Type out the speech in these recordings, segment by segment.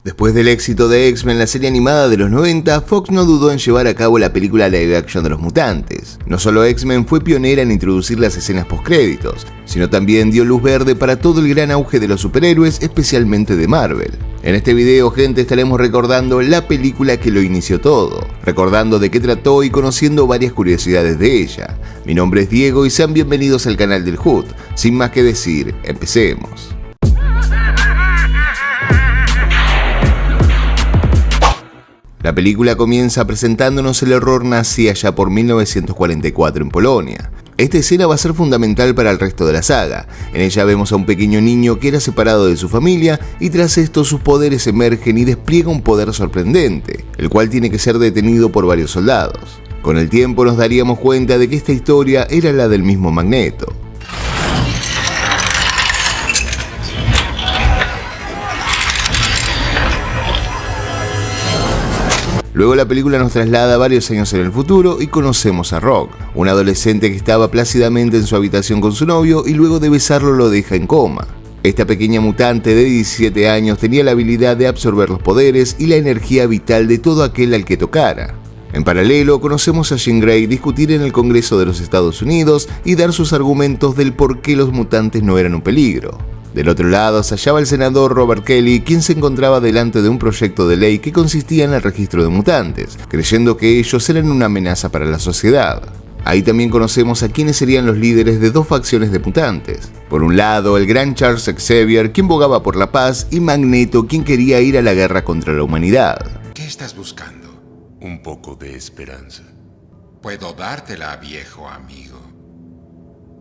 Después del éxito de X-Men, la serie animada de los 90, Fox no dudó en llevar a cabo la película live action de los mutantes. No solo X-Men fue pionera en introducir las escenas postcréditos, sino también dio luz verde para todo el gran auge de los superhéroes, especialmente de Marvel. En este video, gente, estaremos recordando la película que lo inició todo, recordando de qué trató y conociendo varias curiosidades de ella. Mi nombre es Diego y sean bienvenidos al canal del Hood. Sin más que decir, empecemos. La película comienza presentándonos el horror nazi allá por 1944 en Polonia. Esta escena va a ser fundamental para el resto de la saga. En ella vemos a un pequeño niño que era separado de su familia y tras esto sus poderes emergen y despliega un poder sorprendente, el cual tiene que ser detenido por varios soldados. Con el tiempo nos daríamos cuenta de que esta historia era la del mismo Magneto. Luego la película nos traslada varios años en el futuro y conocemos a Rogue, un adolescente que estaba plácidamente en su habitación con su novio y luego de besarlo lo deja en coma. Esta pequeña mutante de 17 años tenía la habilidad de absorber los poderes y la energía vital de todo aquel al que tocara. En paralelo, conocemos a Jean Grey discutir en el Congreso de los Estados Unidos y dar sus argumentos del por qué los mutantes no eran un peligro. Del otro lado se hallaba el senador Robert Kelly, quien se encontraba delante de un proyecto de ley que consistía en el registro de mutantes, creyendo que ellos eran una amenaza para la sociedad. Ahí también conocemos a quienes serían los líderes de dos facciones de mutantes. Por un lado, el gran Charles Xavier, quien bogaba por la paz, y Magneto, quien quería ir a la guerra contra la humanidad. ¿Qué estás buscando? Un poco de esperanza. Puedo dártela, viejo amigo.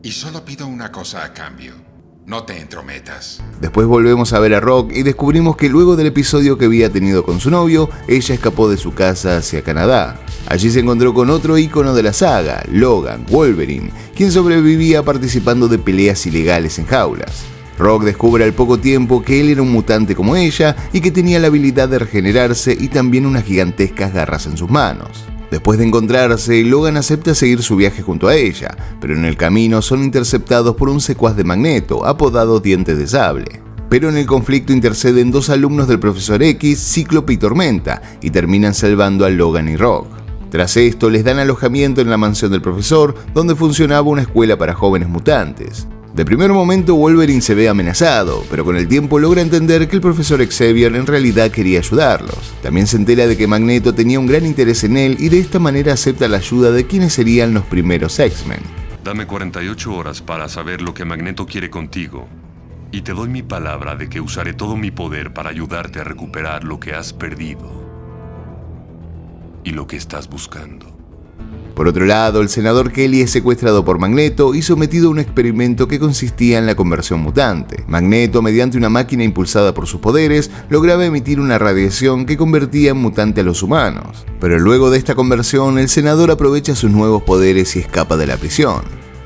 Y solo pido una cosa a cambio. No te entrometas. Después volvemos a ver a Rogue y descubrimos que luego del episodio que había tenido con su novio, ella escapó de su casa hacia Canadá. Allí se encontró con otro ícono de la saga, Logan, Wolverine, quien sobrevivía participando de peleas ilegales en jaulas. Rogue descubre al poco tiempo que él era un mutante como ella y que tenía la habilidad de regenerarse y también unas gigantescas garras en sus manos. Después de encontrarse, Logan acepta seguir su viaje junto a ella, pero en el camino son interceptados por un secuaz de Magneto, apodado Dientes de Sable. Pero en el conflicto interceden dos alumnos del Profesor X, Cíclope y Tormenta, y terminan salvando a Logan y Rogue. Tras esto, les dan alojamiento en la mansión del profesor, donde funcionaba una escuela para jóvenes mutantes. De primer momento Wolverine se ve amenazado, pero con el tiempo logra entender que el profesor Xavier en realidad quería ayudarlos. También se entera de que Magneto tenía un gran interés en él y de esta manera acepta la ayuda de quienes serían los primeros X-Men. Dame 48 horas para saber lo que Magneto quiere contigo. Y te doy mi palabra de que usaré todo mi poder para ayudarte a recuperar lo que has perdido. Y lo que estás buscando. Por otro lado, el senador Kelly es secuestrado por Magneto y sometido a un experimento que consistía en la conversión mutante. Magneto, mediante una máquina impulsada por sus poderes, lograba emitir una radiación que convertía en mutante a los humanos. Pero luego de esta conversión, el senador aprovecha sus nuevos poderes y escapa de la prisión.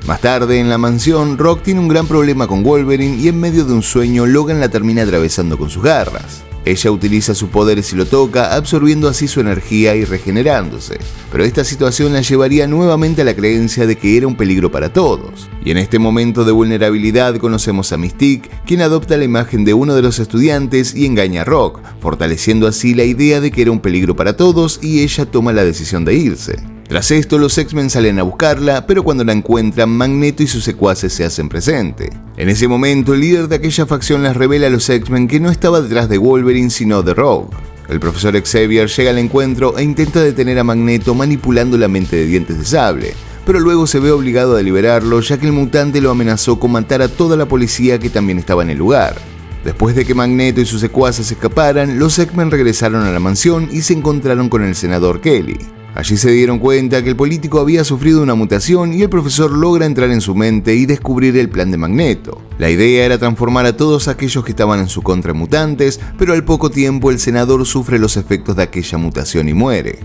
Más tarde, en la mansión, Rogue tiene un gran problema con Wolverine y en medio de un sueño, Logan la termina atravesando con sus garras. Ella utiliza sus poderes y lo toca, absorbiendo así su energía y regenerándose. Pero esta situación la llevaría nuevamente a la creencia de que era un peligro para todos. Y en este momento de vulnerabilidad conocemos a Mystique, quien adopta la imagen de uno de los estudiantes y engaña a Rogue, fortaleciendo así la idea de que era un peligro para todos y ella toma la decisión de irse. Tras esto, los X-Men salen a buscarla, pero cuando la encuentran, Magneto y sus secuaces se hacen presente. En ese momento, el líder de aquella facción les revela a los X-Men que no estaba detrás de Wolverine, sino de Rogue. El profesor Xavier llega al encuentro e intenta detener a Magneto manipulando la mente de Dientes de Sable, pero luego se ve obligado a liberarlo, ya que el mutante lo amenazó con matar a toda la policía que también estaba en el lugar. Después de que Magneto y sus secuaces escaparan, los X-Men regresaron a la mansión y se encontraron con el senador Kelly. Allí se dieron cuenta que el político había sufrido una mutación y el profesor logra entrar en su mente y descubrir el plan de Magneto. La idea era transformar a todos aquellos que estaban en su contra en mutantes, pero al poco tiempo el senador sufre los efectos de aquella mutación y muere.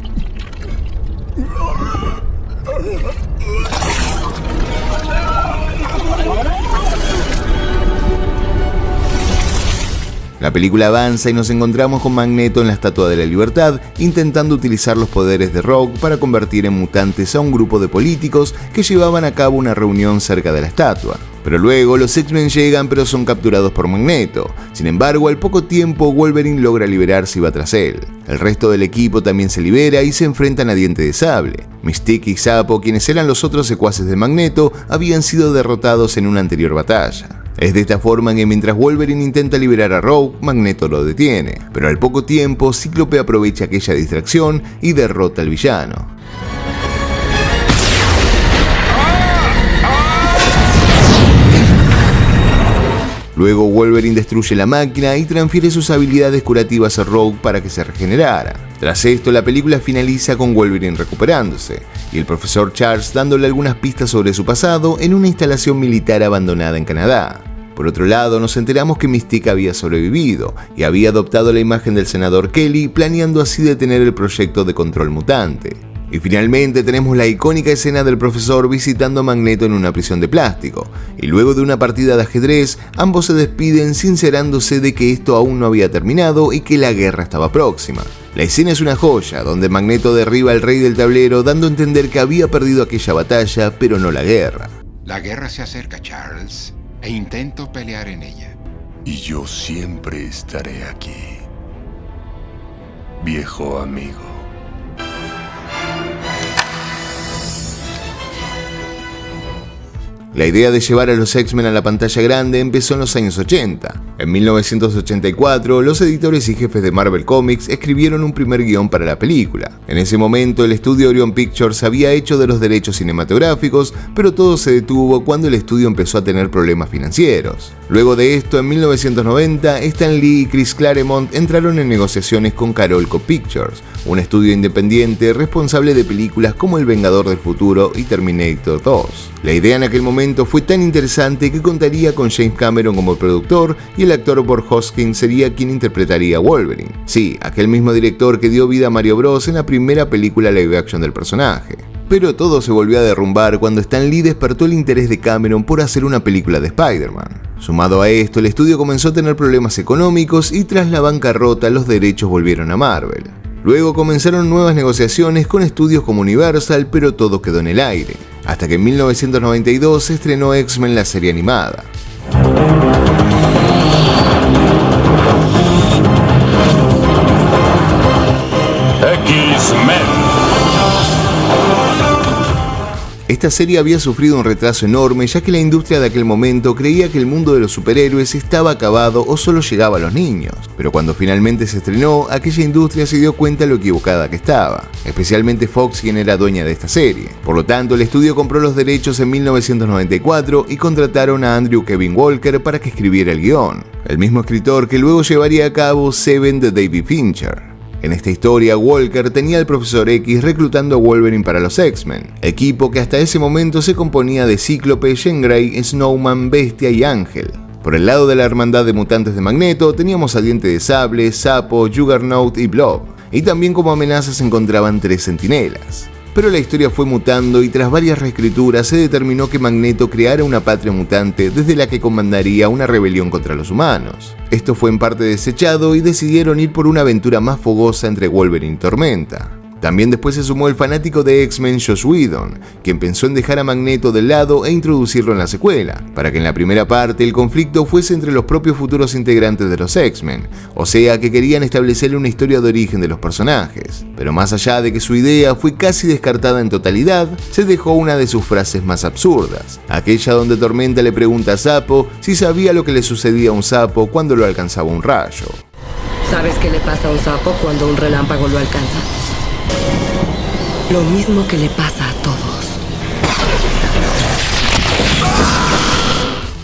La película avanza y nos encontramos con Magneto en la Estatua de la Libertad, intentando utilizar los poderes de Rogue para convertir en mutantes a un grupo de políticos que llevaban a cabo una reunión cerca de la estatua. Pero luego los X-Men llegan pero son capturados por Magneto. Sin embargo, al poco tiempo Wolverine logra liberarse y va tras él. El resto del equipo también se libera y se enfrentan a Diente de Sable. Mystique y Sapo, quienes eran los otros secuaces de Magneto, habían sido derrotados en una anterior batalla. Es de esta forma que mientras Wolverine intenta liberar a Rogue, Magneto lo detiene. Pero al poco tiempo, Cíclope aprovecha aquella distracción y derrota al villano. Luego Wolverine destruye la máquina y transfiere sus habilidades curativas a Rogue para que se regenerara. Tras esto, la película finaliza con Wolverine recuperándose, y el profesor Charles dándole algunas pistas sobre su pasado en una instalación militar abandonada en Canadá. Por otro lado, nos enteramos que Mystique había sobrevivido y había adoptado la imagen del senador Kelly, planeando así detener el proyecto de control mutante. Y finalmente tenemos la icónica escena del profesor visitando a Magneto en una prisión de plástico, y luego de una partida de ajedrez, ambos se despiden sincerándose de que esto aún no había terminado y que la guerra estaba próxima. La escena es una joya, donde Magneto derriba al rey del tablero, dando a entender que había perdido aquella batalla, pero no la guerra. La guerra se acerca, Charles, e intento pelear en ella. Y yo siempre estaré aquí, viejo amigo. La idea de llevar a los X-Men a la pantalla grande empezó en los años 80. En 1984, los editores y jefes de Marvel Comics escribieron un primer guión para la película. En ese momento, el estudio Orion Pictures había hecho de los derechos cinematográficos, pero todo se detuvo cuando el estudio empezó a tener problemas financieros. Luego de esto, en 1990, Stan Lee y Chris Claremont entraron en negociaciones con Carolco Pictures, un estudio independiente responsable de películas como El Vengador del Futuro y Terminator 2. La idea en aquel momento fue tan interesante que contaría con James Cameron como productor y el actor Bob Hoskins sería quien interpretaría a Wolverine. Sí, aquel mismo director que dio vida a Mario Bros en la primera película live action del personaje. Pero todo se volvió a derrumbar cuando Stan Lee despertó el interés de Cameron por hacer una película de Spider-Man. Sumado a esto, el estudio comenzó a tener problemas económicos y tras la bancarrota los derechos volvieron a Marvel. Luego comenzaron nuevas negociaciones con estudios como Universal, pero todo quedó en el aire. Hasta que en 1992 se estrenó X-Men la serie animada. X-Men. Esta serie había sufrido un retraso enorme ya que la industria de aquel momento creía que el mundo de los superhéroes estaba acabado o solo llegaba a los niños. Pero cuando finalmente se estrenó, aquella industria se dio cuenta lo equivocada que estaba, especialmente Fox, quien era dueña de esta serie. Por lo tanto, el estudio compró los derechos en 1994 y contrataron a Andrew Kevin Walker para que escribiera el guión, el mismo escritor que luego llevaría a cabo Seven de David Fincher. En esta historia, Walker tenía al Profesor X reclutando a Wolverine para los X-Men, equipo que hasta ese momento se componía de Cíclope, Jean Grey, Snowman, Bestia y Ángel. Por el lado de la hermandad de mutantes de Magneto, teníamos a Diente de Sable, Sapo, Juggernaut y Blob, y también como amenazas se encontraban 3 centinelas. Pero la historia fue mutando y tras varias reescrituras se determinó que Magneto creara una patria mutante desde la que comandaría una rebelión contra los humanos. Esto fue en parte desechado y decidieron ir por una aventura más fogosa entre Wolverine y Tormenta. También después se sumó el fanático de X-Men Joss Whedon, quien pensó en dejar a Magneto de lado e introducirlo en la secuela, para que en la primera parte el conflicto fuese entre los propios futuros integrantes de los X-Men, o sea que querían establecer una historia de origen de los personajes. Pero más allá de que su idea fue casi descartada en totalidad, se dejó una de sus frases más absurdas, aquella donde Tormenta le pregunta a Sapo si sabía lo que le sucedía a un sapo cuando lo alcanzaba un rayo. ¿Sabes qué le pasa a un sapo cuando un relámpago lo alcanza? Lo mismo que le pasa a todos.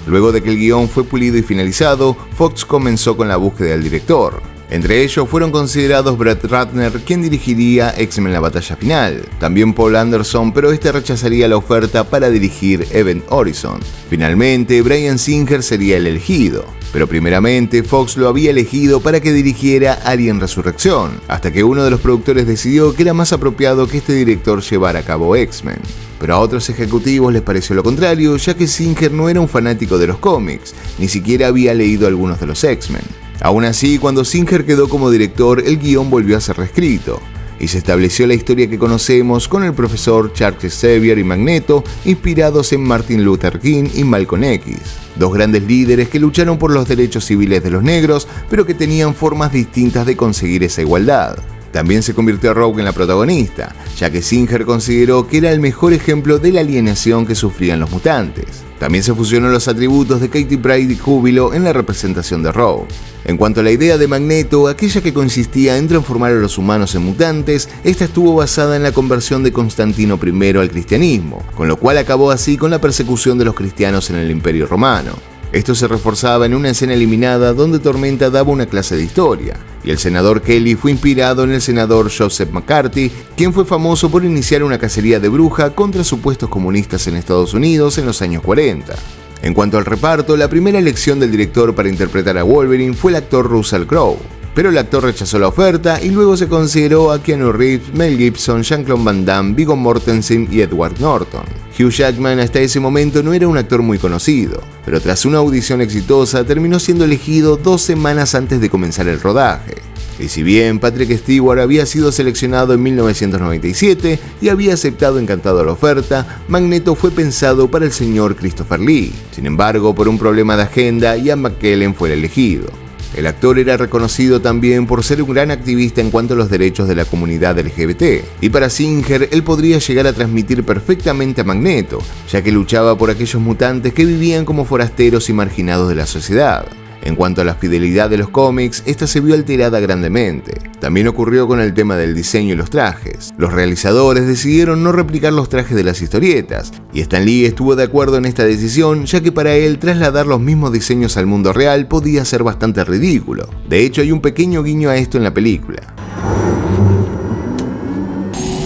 Luego de que el guión fue pulido y finalizado, Fox comenzó con la búsqueda del director. Entre ellos fueron considerados Brett Ratner, quien dirigiría X-Men la batalla final, también Paul Anderson, pero este rechazaría la oferta para dirigir Event Horizon. Finalmente, Bryan Singer sería el elegido, pero primeramente Fox lo había elegido para que dirigiera Alien Resurrección, hasta que uno de los productores decidió que era más apropiado que este director llevara a cabo X-Men. Pero a otros ejecutivos les pareció lo contrario, ya que Singer no era un fanático de los cómics, ni siquiera había leído algunos de los X-Men. Aún así, cuando Singer quedó como director, el guión volvió a ser reescrito, y se estableció la historia que conocemos con el profesor Charles Xavier y Magneto, inspirados en Martin Luther King y Malcolm X, dos grandes líderes que lucharon por los derechos civiles de los negros, pero que tenían formas distintas de conseguir esa igualdad. También se convirtió a Rogue en la protagonista, ya que Singer consideró que era el mejor ejemplo de la alienación que sufrían los mutantes. También se fusionó los atributos de Katie Pryde y Júbilo en la representación de Rogue. En cuanto a la idea de Magneto, aquella que consistía en transformar a los humanos en mutantes, esta estuvo basada en la conversión de Constantino I al cristianismo, con lo cual acabó así con la persecución de los cristianos en el Imperio Romano. Esto se reforzaba en una escena eliminada donde Tormenta daba una clase de historia, y el senador Kelly fue inspirado en el senador Joseph McCarthy, quien fue famoso por iniciar una cacería de bruja contra supuestos comunistas en Estados Unidos en los años 40. En cuanto al reparto, la primera elección del director para interpretar a Wolverine fue el actor Russell Crowe, pero el actor rechazó la oferta y luego se consideró a Keanu Reeves, Mel Gibson, Jean-Claude Van Damme, Viggo Mortensen y Edward Norton. Hugh Jackman hasta ese momento no era un actor muy conocido, pero tras una audición exitosa terminó siendo elegido 2 semanas antes de comenzar el rodaje. Y si bien Patrick Stewart había sido seleccionado en 1997 y había aceptado encantado la oferta, Magneto fue pensado para el señor Christopher Lee. Sin embargo, por un problema de agenda, Ian McKellen fue el elegido. El actor era reconocido también por ser un gran activista en cuanto a los derechos de la comunidad LGBT, y para Singer él podría llegar a transmitir perfectamente a Magneto, ya que luchaba por aquellos mutantes que vivían como forasteros y marginados de la sociedad. En cuanto a la fidelidad de los cómics, esta se vio alterada grandemente. También ocurrió con el tema del diseño y los trajes. Los realizadores decidieron no replicar los trajes de las historietas, y Stan Lee estuvo de acuerdo en esta decisión, ya que para él trasladar los mismos diseños al mundo real podía ser bastante ridículo. De hecho, hay un pequeño guiño a esto en la película.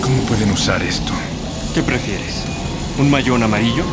¿Cómo pueden usar esto? ¿Qué prefieres? ¿Un mayón amarillo?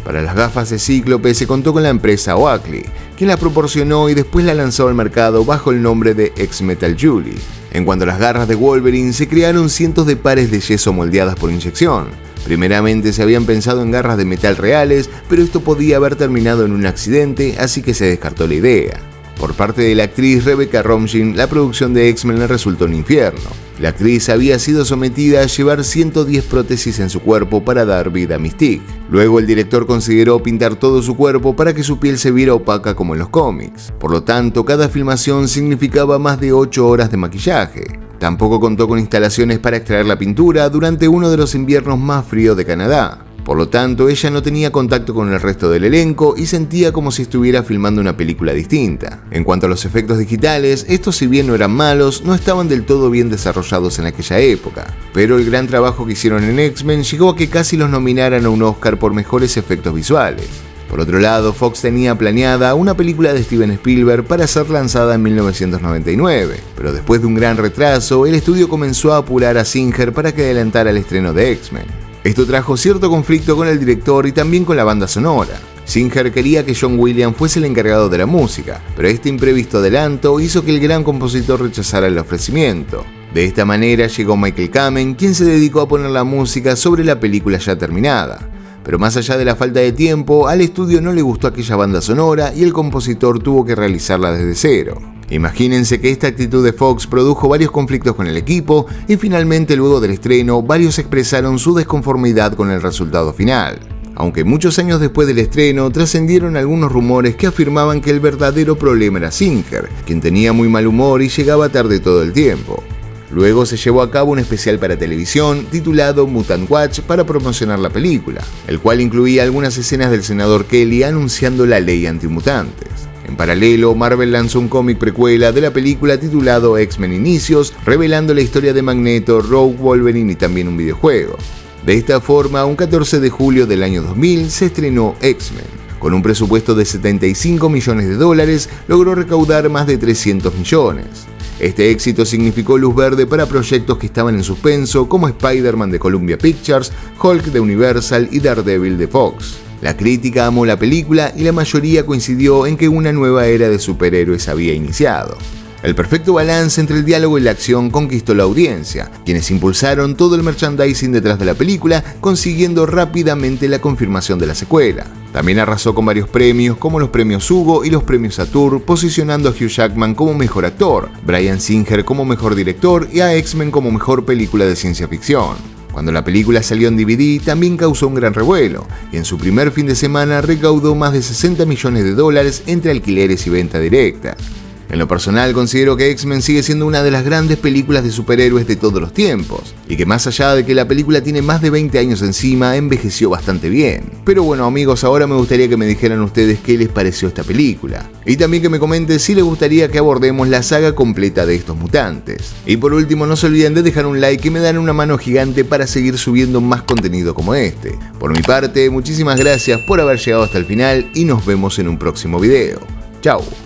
Para las gafas de Cíclope se contó con la empresa Oakley, quien las proporcionó y después la lanzó al mercado bajo el nombre de Ex-Metal Julie. En cuanto a las garras de Wolverine, se crearon cientos de pares de yeso moldeadas por inyección. Primeramente se habían pensado en garras de metal reales, pero esto podía haber terminado en un accidente, así que se descartó la idea. Por parte de la actriz Rebecca Romijn, la producción de X-Men le resultó un infierno. La actriz había sido sometida a llevar 110 prótesis en su cuerpo para dar vida a Mystique. Luego el director consideró pintar todo su cuerpo para que su piel se viera opaca como en los cómics. Por lo tanto, cada filmación significaba más de 8 horas de maquillaje. Tampoco contó con instalaciones para extraer la pintura durante uno de los inviernos más fríos de Canadá. Por lo tanto, ella no tenía contacto con el resto del elenco y sentía como si estuviera filmando una película distinta. En cuanto a los efectos digitales, estos si bien no eran malos, no estaban del todo bien desarrollados en aquella época. Pero el gran trabajo que hicieron en X-Men llegó a que casi los nominaran a un Oscar por mejores efectos visuales. Por otro lado, Fox tenía planeada una película de Steven Spielberg para ser lanzada en 1999, pero después de un gran retraso, el estudio comenzó a apurar a Singer para que adelantara el estreno de X-Men. Esto trajo cierto conflicto con el director y también con la banda sonora. Singer quería que John Williams fuese el encargado de la música, pero este imprevisto adelanto hizo que el gran compositor rechazara el ofrecimiento. De esta manera llegó Michael Kamen, quien se dedicó a poner la música sobre la película ya terminada. Pero más allá de la falta de tiempo, al estudio no le gustó aquella banda sonora y el compositor tuvo que realizarla desde cero. Imagínense que esta actitud de Fox produjo varios conflictos con el equipo y finalmente luego del estreno varios expresaron su desconformidad con el resultado final. Aunque muchos años después del estreno trascendieron algunos rumores que afirmaban que el verdadero problema era Singer, quien tenía muy mal humor y llegaba tarde todo el tiempo. Luego se llevó a cabo un especial para televisión titulado Mutant Watch para promocionar la película, el cual incluía algunas escenas del senador Kelly anunciando la ley antimutantes. En paralelo, Marvel lanzó un cómic precuela de la película titulado X-Men Inicios, revelando la historia de Magneto, Rogue, Wolverine y también un videojuego. De esta forma, un 14 de julio del año 2000 se estrenó X-Men. Con un presupuesto de $75 millones, logró recaudar más de 300 millones. Este éxito significó luz verde para proyectos que estaban en suspenso como Spider-Man de Columbia Pictures, Hulk de Universal y Daredevil de Fox. La crítica amó la película y la mayoría coincidió en que una nueva era de superhéroes había iniciado. El perfecto balance entre el diálogo y la acción conquistó la audiencia, quienes impulsaron todo el merchandising detrás de la película, consiguiendo rápidamente la confirmación de la secuela. También arrasó con varios premios como los premios Hugo y los premios Saturn, posicionando a Hugh Jackman como mejor actor, Bryan Singer como mejor director y a X-Men como mejor película de ciencia ficción. Cuando la película salió en DVD también causó un gran revuelo y en su primer fin de semana recaudó más de $60 millones entre alquileres y venta directa. En lo personal considero que X-Men sigue siendo una de las grandes películas de superhéroes de todos los tiempos, y que más allá de que la película tiene más de 20 años encima, envejeció bastante bien. Pero bueno amigos, ahora me gustaría que me dijeran ustedes qué les pareció esta película, y también que me comenten si les gustaría que abordemos la saga completa de estos mutantes. Y por último, no se olviden de dejar un like y me dan una mano gigante para seguir subiendo más contenido como este. Por mi parte, muchísimas gracias por haber llegado hasta el final y nos vemos en un próximo video. Chao.